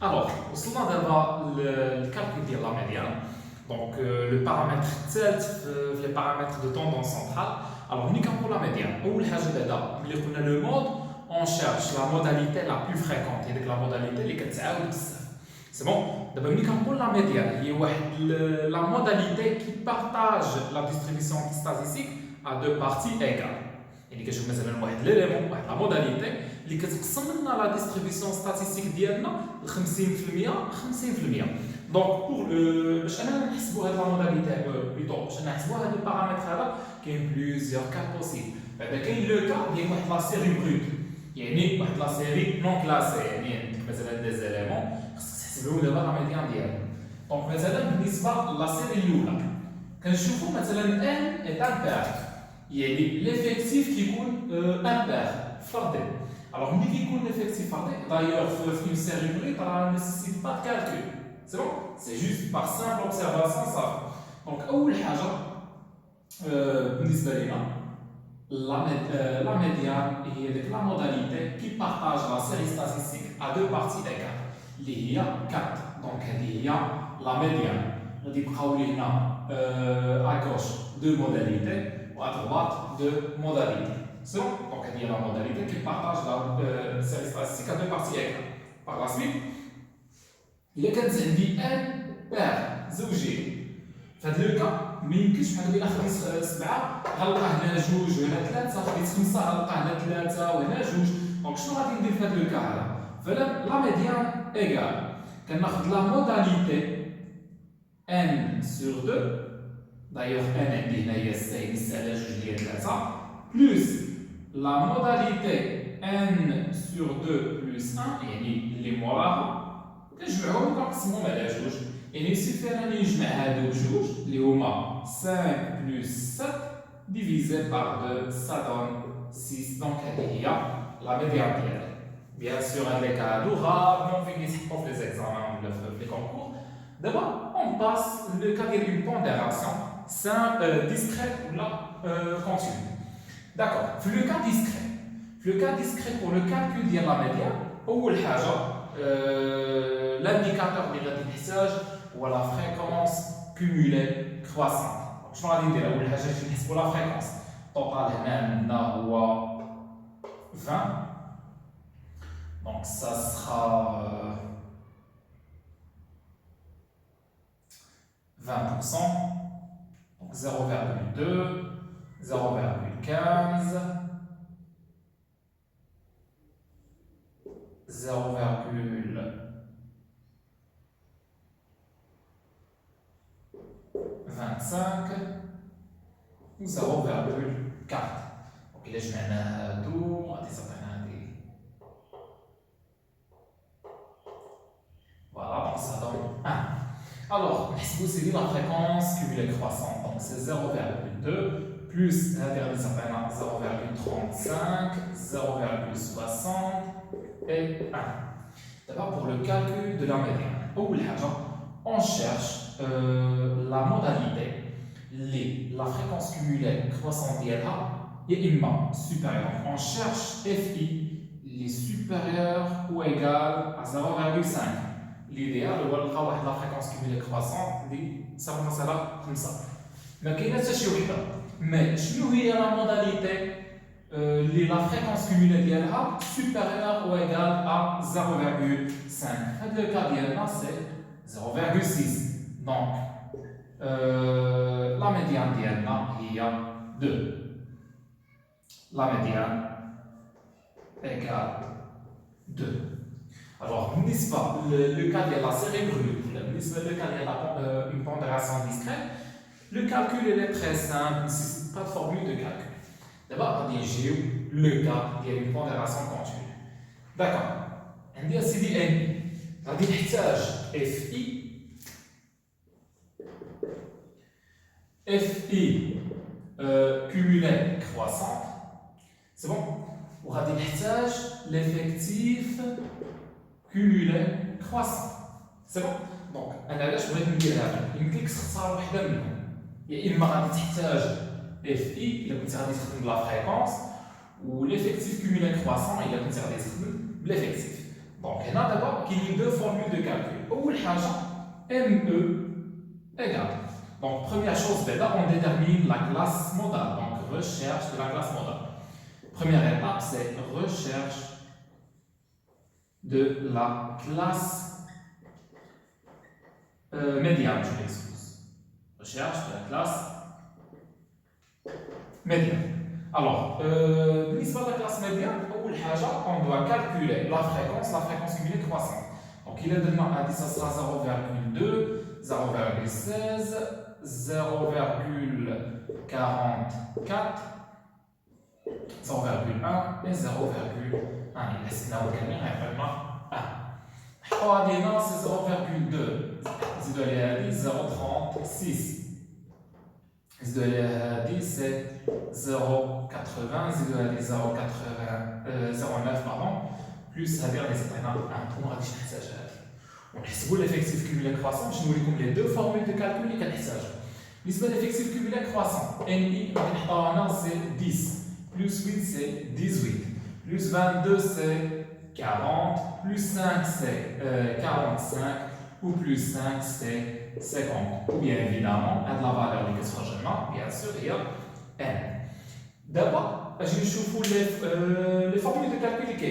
Alors, وصلنا دابا للكالكول ديال لا ميديان. Donc, le paramètre الثالث في les paramètres de tendance centrale. Alors, ملي كنقول لا ميديان، أول حاجة بعدا ملي قلنا لو مود، on cherche la modalité la plus fréquente، هي ديك لا modalité اللي كتعاود بزاف. C'est bon. دابا ملي كنقول لا ميديان هي واحد la modalité qui partage la distribution statistique à deux parties égales. يعني كتشوف مثلا واحد ليليمون، واحد لا موداليتي اللي كتقسم لنا لا ديستريبيسيون ستاتيستيك ديالنا ل 50% 50%. دونك بور باش اننا نحسبوا هاد لا موداليتي بليتو، باش نحسبوا هاد البارامتر هذا كاين بليزيور كا بوسيبل. بعدا كاين لو كا ديال واحد لا سيري بروت، يعني واحد لا سيري نون كلاسي، يعني عندك مثلا دي زيليمون خصك تحسب لهم دابا لا ميديان ديالهم. دونك مثلا بالنسبه لا سيري الاولى كنشوفوا مثلا ان ايت ان بير، يعني l'effectif كيكون امبير فردي. Alors ملي كيكون l'effectif فردي d'ailleurs في une série brute راه nécessite pas de calcul. C'est bon, c'est juste par simple observation صافي. Donc اول حاجه بالنسبه لينا la médiane هي ديك la modalité qui partage la série statistique à deux parties égales اللي هي 4. donc هذه هي la médiane. غادي يبقاو لي هنا à gauche deux modalités à droite deux modalités. C'est bon. Donc il y a la modalité qui partage la série statistique à deux parties égales. Par la suite, il y a كانت عندي n paire زوجين. في هذا الكا ما يمكنش بحال الا خديت 7 غنلقى هنا 2 وهنا 3، خديت 5 غنلقى هنا 3 وهنا 2. دونك شنو غادي ندير في هذا الكا هذا؟ فلا لا ميديان ايغال كناخذ لا موداليتي n sur 2. D'ailleurs, n عندي هنا هي 6 على 2 ديال 3 plus la modalité n sur 2 plus 1 يعني اللي موراها كنجمعهم وكنقسمهم على 2. يعني سيفي انني نجمع هادو بجوج اللي هما 5 plus 7 divisé par 2 ça donne 6. donc هذه هي la médiane ديالي. bien sûr هاد لي كا هادو rarement فين يتحطوا في لي زيكزامان ولا في لي كونكور. دابا on passe le cas d'une pondération discret ou là continu. D'accord. Le cas discret pour le calcul de la médiane, أول حاجة l'indicateur اللي غادي نحتاج هو la fréquence cumulée croissante. شنو غادي ندير؟ أول حاجة غادي نحسبوا la fréquence. total هنا عندنا هو 20. donc ça sera 20%. Donc 0,2, 0,15, 0,25 ou 0,4. donc إلا جمعنا هادو غادي تعطينا هادي. voilà, donc ça donne 1. Alors, c'est la fréquence cumulée croissante. Donc, c'est 0,2 plus 0,35, 0,60 et 1. D'abord, pour le calcul de la médiane, on cherche la modalité, la fréquence cumulée croissante est supérieure. On cherche FI, les supérieurs ou égal à 0,5. l'idéal هو نلقى واحد لا فريكونس كوميلي كرواسون اللي ساوي مثلا 5. ما كاينه حتى شي وحده. مي شنو هي لا موداليتي اللي لا فريكونس كوميلي ديالها سوبيريور او ايغال ا 0,5؟ هاد لو كا ديالنا سي 0,6. دونك لا ميديان ديالنا هي 2. لا ميديان ايغال 2. Alors, le cas de la série brute, le cas de une pondération discrète, le calcul est très simple, il ne nécessite pas de formule de calcul. D'abord, on dit le cas d'une pondération continue. D'accord. On dit aussi N. On dit FI. FI cumulé croissante. C'est bon? On va dire l'effectif cumulé croissant. C'est bon. donc انا علاش بغيت ندير هذا؟ يمكنك تختار وحده منهم. يا اما غادي تحتاج اف اي الا كنت غادي تخدم بلا فريكونس، و ليفيكتيف كوميلي كرواسون الا كنت غادي تخدم بليفيكتيف. Donc, il y a d'abord deux formules de calcul. Ou ME égale. Donc, première chose, on détermine la classe modale. Donc, recherche de la classe modale. Première étape, c'est recherche de la classe médiane, je m'excuse. Recherche de la classe médiane. Alors, بالنسبة la classe médiane, on doit calculer la fréquence cumulée croissante. Donc, il est donné à 10, ça sera 0,2, 0,16, 0,44, 0,1 et 0,1. Il laisse là au gamin, vraiment 1. Coordonnée, c'est 0,2. C'est de l'IA 0,36. C'est 0,80, 0,9, pardon, plus c'est-à-dire les états on va donc c'est l'effectif cumulé croissant, je vous dis les deux formules de calcul qui sont l'effectif cumulé croissant, NI, c'est 10, plus 8 c'est 18, plus 22 c'est 40, plus 5 c'est 45, ou plus 5 c'est 50. Ou bien évidemment, à la valeur de question, bien sûr, il y a n. D'abord, je vais les formules de calcul qui sont.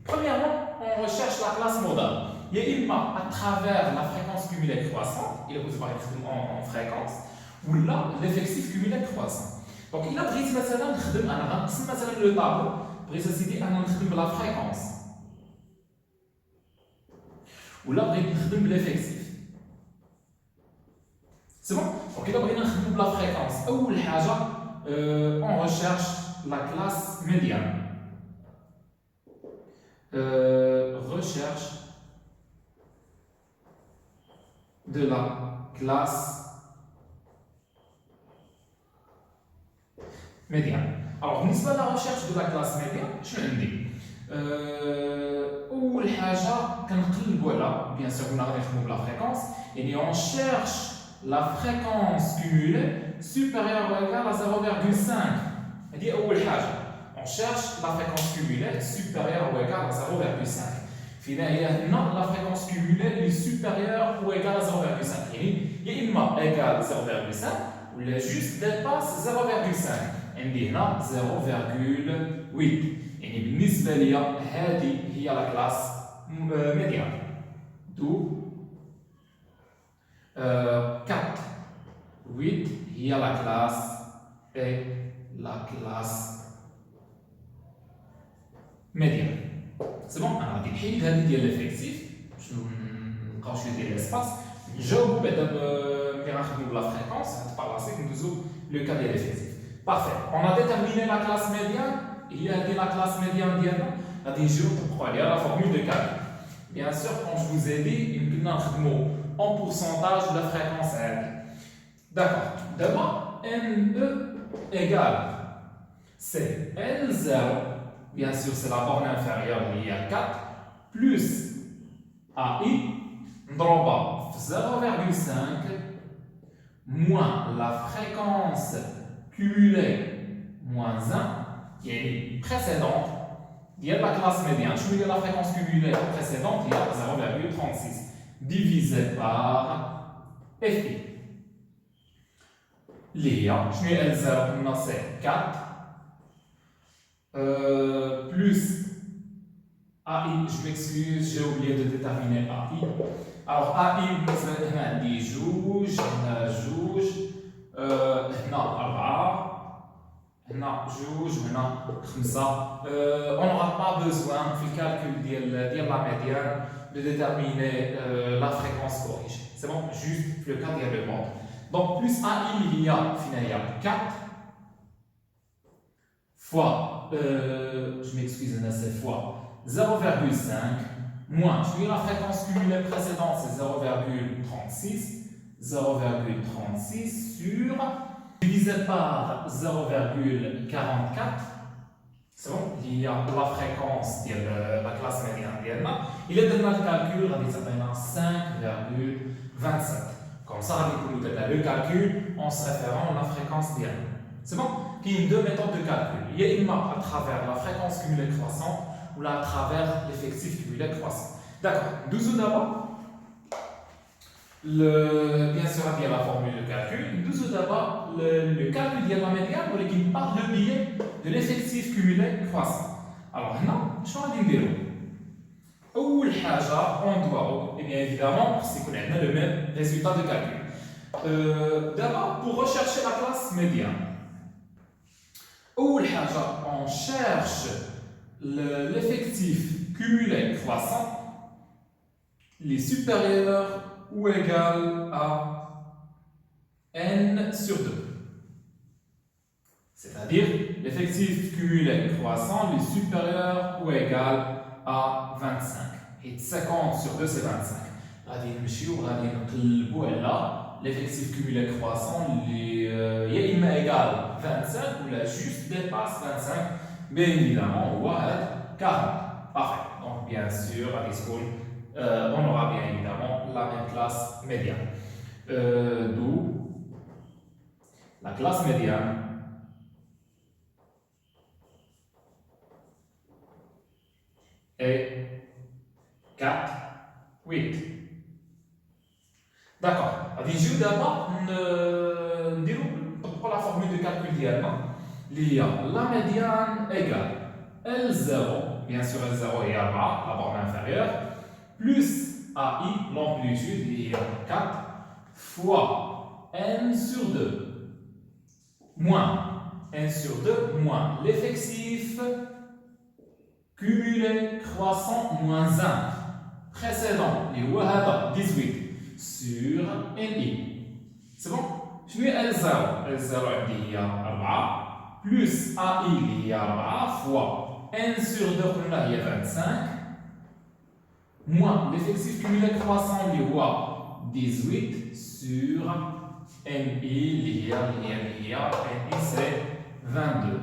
Premièrement, on recherche la classe modale. Il y a à travers la fréquence cumulée croissante, il est posé par en fréquence, ou là, l'effectif cumulé croissant. Donc, il a pris le tableau, pris la fréquence. Ou là, l'effectif. C'est bon? Donc, là, on la fréquence. Ou on recherche la classe médiane. Recherche de la classe médiane. Alors, بالنسبة la recherche de la classe médiane, je vais dire. أول حاجة كنقلبوا على bien sûr on a la fréquence et on cherche la fréquence cumulée supérieure ou égale à 0,5. هذه أول حاجة. On cherche la fréquence cumulée supérieure ou égale à 0,5. فينا هي هنا la fréquence cumulée est supérieure ou égale à 0,5. يعني يا إما égale 0,5 ولا juste dépasse 0,5. عندي هنا 0,8. يعني بالنسبة لي هذه هي la classe médiane. D'où 4, 8 هي la classe et la classe médiane. C'est bon? Alors, الحين هذه ديال l'effectif. Je نبقاو شويه ديال l'espace. نجاوبوا بعدا ملي غنخدموا بلا fréquence par la suite ندوزو le cas ديال l'effectif. Parfait. On a déterminé la classe médiane. Il y a la classe médiane d'Iana. On a dit la formule de calcul. Bien sûr, quand je vous ai dit, il y a un mot en pourcentage de la fréquence R. D'accord. D'abord, ME égale. C'est L0. Bien sûr, c'est la borne inférieure liée à 4. Plus AI. Ndroba 0,5. Moins la fréquence cumulée moins 1. Qui est précédente, il y a la classe médiane. Je veux dire la fréquence cumulée précédente, il y a 0,36 divisé par FI. L'IA, je mets L0, c'est 4, plus AI, je m'excuse, j'ai oublié de déterminer AI. Alors AI, c'est un juge, هنا جوج هنا 5 on n'aura pas besoin في الكالكول ديال la médiane de déterminer la fréquence corrigée. C'est bon, juste le cas ديال le monde. Donc plus AI il y a finalement 4 fois je m'excuse c'est fois 0,5 moins je dis la fréquence cumulée précédente c'est 0,36 sur divisé par 0,44, c'est bon, il y a la fréquence de la classe médiane. Il est donné le calcul, on a 5,27. Comme ça, on a le calcul en se référant à la fréquence dienne. C'est bon? Il y a deux méthodes de calcul. Il y a une à travers la fréquence cumulée croissante ou là à travers l'effectif cumulé croissant. D'accord. Nous d'abord, bien sûr, bien la formule de calcul. Nous d'abord le calcul de la médiane pour qui part le biais de l'effectif cumulé croissant. Alors maintenant, je vais dire أول حاجة on doit, et bien évidemment, c'est qu'on a le même résultat de calcul. D'abord, pour rechercher la classe médiane, أول حاجة on cherche l'effectif cumulé croissant, les supérieurs ou égal à n sur 2. C'est-à-dire l'effectif cumulé croissant, les supérieurs ou égal à 25. Et 50 sur 2, c'est 25. L'effectif cumulé croissant, il est égal à 25 ou là juste dépasse 25. Bien évidemment, on va être 40. Parfait. Donc, bien sûr, à l'école, on aura bien évidemment la même classe médiane. D'où la classe médiane est 4, 8. D'accord. D'abord, pour la formule de calcul diagonale, il y a la médiane égale L0, bien sûr L0 est à bas, la borne inférieure, plus AI, l'amplitude, il y a 4, fois n sur 2, moins n sur 2, moins l'effectif cumulé croissant moins 1 précédent, les Wahada 18 sur NI. C'est bon? Je mets L0. L0 il y a 4 plus AI il y a 4 fois n sur 2 il y a 25 moins l'effectif cumulé croissant il y a 18 sur NI il y a NI c'est 22.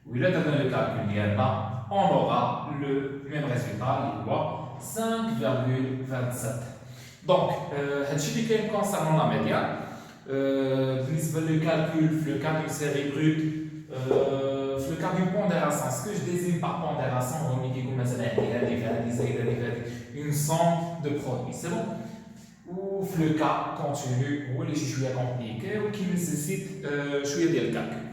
Oui, là, dans le calcul, on aura le même résultat, il y a 5,27. Donc, ce qui concerne la médiane, le calcul série brute, le calcul pondération, ce que je désigne par pondération, on dit une somme de produits, c'est bon? Ou le cas continu, ou les choses compliquées, ou qui nécessite de calcul.